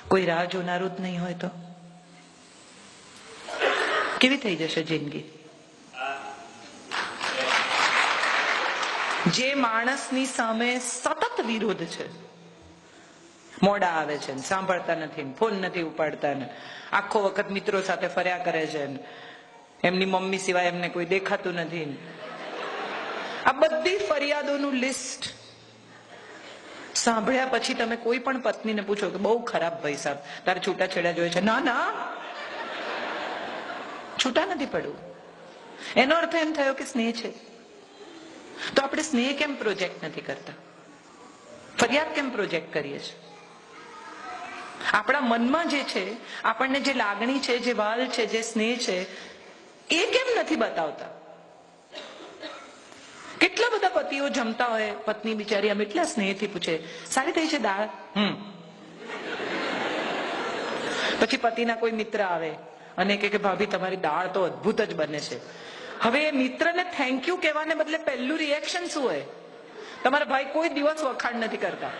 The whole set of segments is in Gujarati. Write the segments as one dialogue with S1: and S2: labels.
S1: કોઈ રાહ જોનારું જ નહીં હોય તો કેવી થઈ જશે જિંદગી? જે માણસની સામે સતત વિરોધ છે, મોડા આવે છે, સાંભળતા નથી, ફોન નથી ઉપાડતા, ને આખો વખત મિત્રો સાથે ફર્યા કરે છે, એમની મમ્મી સિવાય એમને કોઈ દેખાતું નથી, આ બધી ફરિયાદોનું લિસ્ટ સાંભળ્યા પછી તમે કોઈ પણ પત્નીને પૂછો કે બહુ ખરાબ ભાઈ સાહેબ તારે છૂટાછેડા જોઈએ છે, ના ના છૂટા નથી પડવું. એનો અર્થ એમ થયો કે સ્નેહ છે. તો આપણે સ્નેહ કેમ પ્રોજેક્ટ નથી કરતા? ફરિયાદ કેમ પ્રોજેક્ટ કરીએ છીએ? આપણા મનમાં જે છે, આપણને જે લાગણી છે, જે વાલ છે, જે સ્નેહ છે, એ કેમ નથી બતાવતા? કેટલા બધા પતિઓ જમતા હોય, પત્ની બિચારી આમ એટલા સ્નેહથી પૂછે, સારી થઈ છે દાળ? પછી પતિના કોઈ મિત્ર આવે અને કે ભાભી તમારી દાળ તો અદ્ભુત જ બને છે. હવે એ મિત્રને થેન્ક યુ કહેવાને બદલે પહેલું રિએક્શન શું હોય? તમારા ભાઈ કોઈ દિવસ વખાણ નથી કરતા.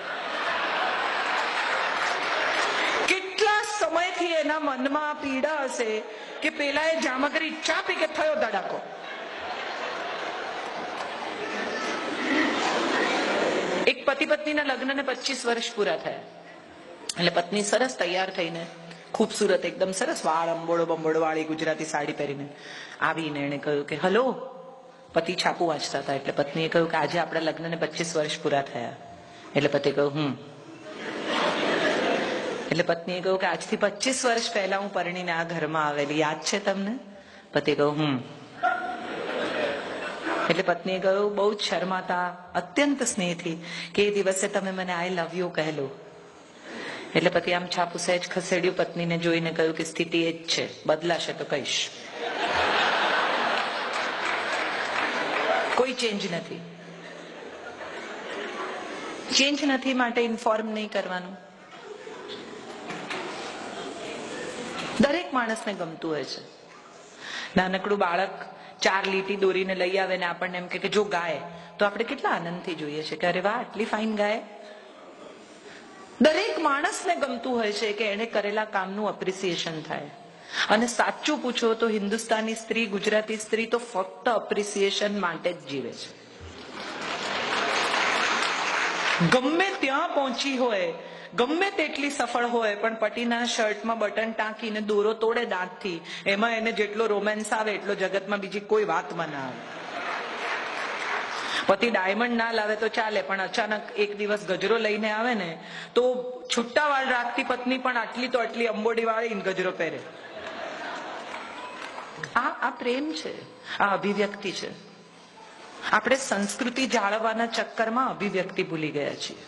S1: કેટલા સમયથી એના મનમાં પીડા હશે કે પેલા એ જામગરી ચા પી કે થયો ધડાકો. એક પતિ પત્નીના લગ્નને 25 વર્ષ પૂરા થયા એટલે પત્ની સરસ તૈયાર થઈને, ખૂબસૂરત, એકદમ સરસ વાળ અંબોડો બંબોડો વાળી ગુજરાતી સાડી પહેરીને આવીને એને કહ્યું કે હલો. પતિ છાપું વાંચતા હતા એટલે પત્નીએ કહ્યું કે આજે આપણા લગ્નને 25 વર્ષ પૂરા થયા. એટલે પતિએ કહ્યું એટલે પત્નીએ કહ્યું કે આજથી 25 વર્ષ પહેલા હું પરણીને આ ઘરમાં આવેલી, યાદ છે તમને? પતિએ કહ્યું એટલે પત્નીએ કહ્યું બહુ જ શરમાતા, અત્યંત સ્નેહથી કે એ દિવસે તમે મને આઈ લવ યુ કહેલું. એટલે પતિ આમ છાપું સહેજ ખસેડ્યું, પત્નીને જોઈને કહ્યું કે સ્થિતિ એ જ છે, બદલાશે તો કહીશ. કોઈ ચેન્જ નથી. ચેન્જ નથી માટે ઇન્ફોર્મ નહીં કરવાનું. દરેક માણસને ગમતું હોય છે. નાનકડું બાળક 4 લીટી દોરીને લઈ આવે ને આપણને એમ કે જો ગાય, તો આપણે કેટલા આનંદથી જોઈએ છે કે અરે વાહ આટલી ફાઇન ગાય. દરેક માણસને ગમતું હોય છે કે એને કરેલા કામનું એપ્રિસિએશન થાય. અને સાચું પૂછો તો હિન્દુસ્તાની સ્ત્રી, ગુજરાતી સ્ત્રી તો ફક્ત એપ્રિસિએશન માટે જ જીવે છે. ગમે ત્યાં પહોંચી હોય, ગમે તેટલી સફળ હોય, પણ પતિના શર્ટમાં બટન ટાંકીને દોરો તોડે દાંતથી, એમાં એને જેટલો રોમેન્સ આવે એટલો જગતમાં બીજી કોઈ વાતમાં ના આવે. પતિ ડાયમંડ ના લાવે તો ચાલે, પણ અચાનક એક દિવસ ગજરો લઈને આવે ને તો છુટ્ટા વાળ રાખતી પત્ની પણ આટલી તો આટલી અંબોડી વાળી ગજરો પહેરે. આ પ્રેમ છે, આ અભિવ્યક્તિ છે. આપણે સંસ્કૃતિ જાળવવાના ચક્કરમાં અભિવ્યક્તિ ભૂલી ગયા છીએ.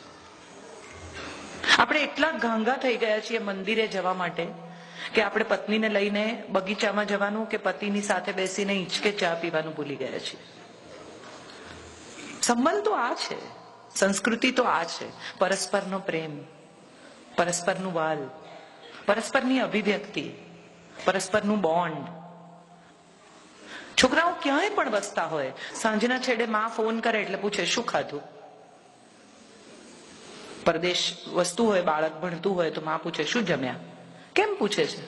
S1: આપણે એટલા ગાંગા થઈ ગયા છીએ મંદિરે જવા માટે કે આપણે પત્નીને લઈને બગીચામાં જવાનું કે પતિની સાથે બેસીને હિંચકે ચા પીવાનું ભૂલી ગયા છીએ. સંબંધ તો આ છે, સંસ્કૃતિ તો આ છે. પરસ્પરનો પ્રેમ, પરસ્પરનું વાલ, પરસ્પરની અભિવ્યક્તિ, પરસ્પરનું બોન્ડ. છોકરાઓ ક્યાંય પણ વસતા હોય, સાંજના છેડે માં ફોન કરે એટલે પૂછે શું ખાધું. પરદેશ વસ્તુ હોય, બાળક ભણતું હોય તો માં પૂછે શું જમ્યા. કેમ પૂછે છે?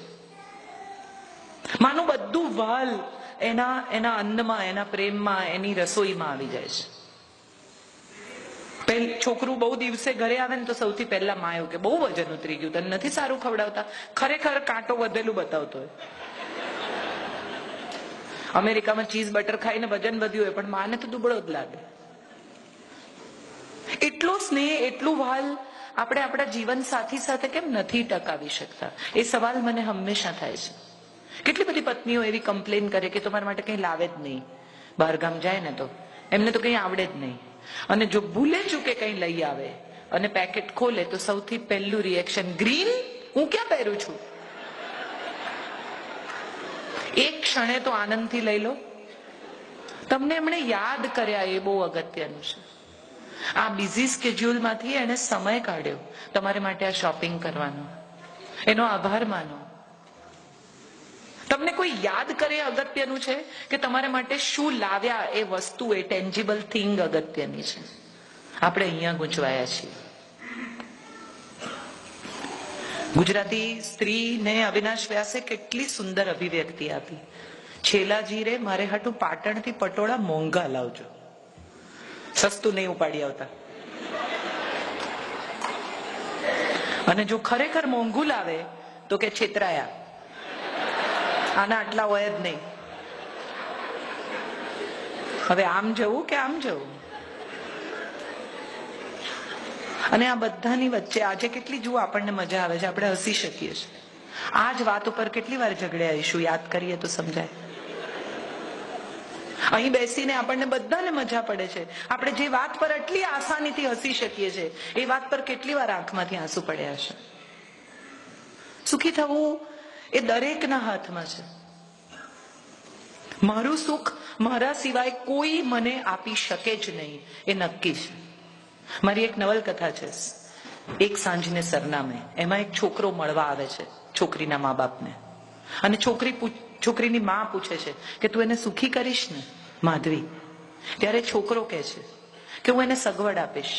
S1: માનું બધું વાલ એના અન્નમાં, એના પ્રેમમાં, એની રસોઈમાં આવી જાય છે. છોકરું બહુ દિવસે ઘરે આવે ને તો સૌથી પહેલા માં એવું કે બહુ વજન ઉતરી ગયું, તને નથી સારું ખવડાવતા. ખરેખર કાંટો વધેલું બતાવતો હોય. અમેરિકામાં ચીઝ બટર ખાઈને વજન વધ્યું હોય પણ માને તો દુબળો જ લાગે. એટલો સ્નેહ, એટલું વાલ આપણે આપણા જીવન સાથી સાથે કેમ નથી ટકાવી શકતા? એ સવાલ મને હંમેશા થાય છે. કેટલી બધી પત્નીઓ એવી કમ્પ્લેન કરે કે તમારા માટે કંઈ લાવે જ નહીં, બહારગામ જાય ને તો એમને તો કંઈ આવડે જ નહીં. અને જો ભૂલે ચૂકે કંઈ લઈ આવે અને પેકેટ ખોલે તો સૌથી પહેલું રિએક્શન ગ્રીન, હું ક્યાં પહેરું છું. એક ક્ષણે તો આનંદથી લઈ લો. તમને એમણે યાદ કર્યા એ બહુ અગત્યનું છે. આ બિઝી સ્કેડ્યુલમાંથી એને સમય કાઢ્યો તમારે માટે આ શોપિંગ કરવાનો, એનો આભાર માનો. તમને કોઈ યાદ કરે અગત્યનું છે કે તમારા માટે શું લાવ્યા, એ વસ્તુ, એ ટેન્જિબલ થિંગ અગત્યની છે. આપણે અહીંયા ગૂંચવાયા છીએ. ગુજરાતી સ્ત્રીને અવિનાશ વ્યાસે કેટલી સુંદર અભિવ્યક્તિ આપી. છેલાજી રે મારે હાટું પાટણથી પટોળા મોંઘા લાવજો, સસ્તું નહીં ઉપાડી આવતા. અને જો ખરેખર મોંઘું લાવે તો કે છેતરાયા, આના આટલા હોય જ નહીં. હવે આમ જવું કે આમ જવું? અને આ બધાની વચ્ચે આજે કેટલી જુઓ આપણને મજા આવે છે, આપણે હસી શકીએ છીએ. આ જ વાત ઉપર કેટલી વાર ઝઘડ્યા આવીશું, યાદ કરીએ તો સમજાય. અહીં બેસીને આપણને બધાને મજા પડે છે. આપણે જે વાત પર આટલી આસાનીથી હસી શકીએ છીએ એ વાત પર કેટલી વાર આંખમાંથી આંસુ પડ્યા છે. સુખી થવું એ દરેકના હાથમાં છે. મારું સુખ મારા સિવાય કોઈ મને આપી શકે જ નહીં એ નક્કી છે. મારી એક નવલકથા છે, એક સાંજને સરનામે. એમાં એક છોકરો મળવા આવે છે છોકરીના મા બાપને, અને છોકરીની મા પૂછે છે કે તું એને સુખી કરીશ ને માધવી? ત્યારે છોકરો કહે છે કે હું એને સગવડ આપીશ,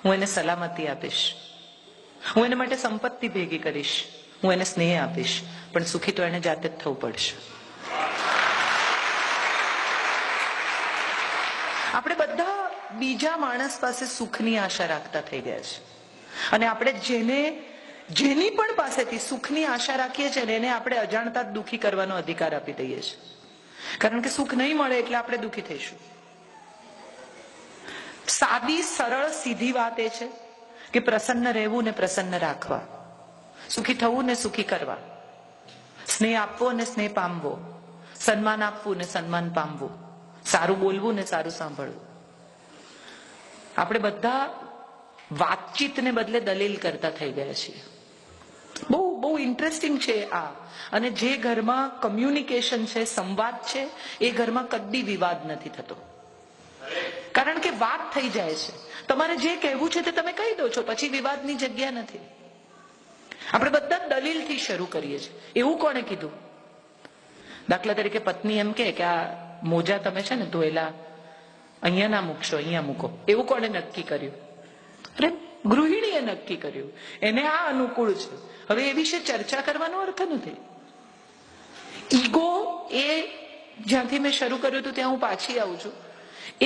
S1: હું એને સલામતી આપીશ, હું એને માટે સંપત્તિ ભેગી કરીશ, હું એને સ્નેહ આપીશ, પણ સુખી તો એને જાતે જ થવું પડશે. આપણે બધા બીજા માણસ પાસે સુખની આશા રાખતા થઈ ગયા છે. અને આપણે જેની પણ પાસેથી સુખની આશા રાખીએ છીએ ને એને આપણે અજાણતા જ દુઃખી કરવાનો અધિકાર આપી દઈએ છીએ. કારણ કે સુખ નહીં મળે એટલે આપણે દુઃખી થઈશું. સાદી સરળ સીધી વાત એ છે કે પ્રસન્ન રહેવું ને પ્રસન્ન રાખવા, સુખી થવું ને સુખી કરવા, સ્નેહ આપવો ને સ્નેહ પામવો, સન્માન આપવું ને સન્માન પામવું, સારું બોલવું ને સારું સાંભળવું. આપણે બધા વાતચીતને બદલે દલીલ કરતા થઈ ગયા છીએ. બહુ ઇન્ટરેસ્ટિંગ છે આ. અને જે ઘરમાં કમ્યુનિકેશન છે, સંવાદ છે, એ ઘરમાં કદી વિવાદ નથી થતો. કારણ કે વાત થઈ જાય છે. તમારે જે કહેવું છે તે તમે કહી દો છો, પછી વિવાદની જગ્યા નથી. આપણે બધા દલીલથી શરૂ કરીએ છીએ. એવું કોણે કીધું? દાખલા તરીકે પત્ની એમ કે આ મોજા તમે છે ને ધોયેલા અહીંયા ના મૂકશો, અહીંયા મૂકો. એવું કોણે નક્કી કર્યું? અરે ગૃહિણીએ નક્કી કર્યું, એને આ અનુકૂળ છે. હવે એ વિશે ચર્ચા કરવાનો અર્થ નથી. ઈગો એ જ્યાંથી મેં શરૂ કર્યું હતું ત્યાં હું પાછી આવું છું.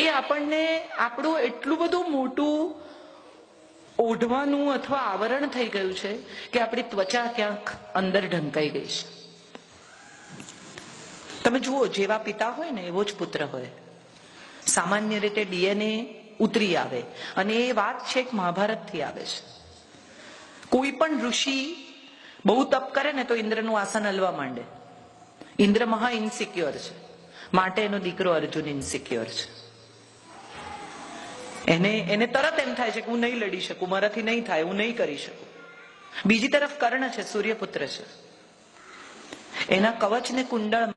S1: એ આપણને આપણું એટલું બધું મોટું ઓઢવાનું અથવા આવરણ થઈ ગયું છે કે આપણી ત્વચા ક્યાંક અંદર ઢંકાઈ ગઈ છે. તમે જુઓ, જેવા પિતા હોય ને એવો જ પુત્ર હોય. સામાન્ય રીતે ડીએનએ ઉતરી આવે, અને એ વાત છે એક મહાભારતથી આવે છે. કોઈ પણ ઋષિ બહુ તપ કરે ને તો ઇન્દ્રનું આસન હલવા માંડે. ઇન્દ્ર મહા ઇન્સિક્યોર છે, માટે એનો દીકરો અર્જુન ઇન્સિક્યોર છે. એને તરત એમ થાય છે કે હું નહીં લડી શકું, મારાથી નહીં થાય, હું નહીં કરી શકું. બીજી તરફ કર્ણ છે, સૂર્યપુત્ર છે. એના કવચ ને કુંડળ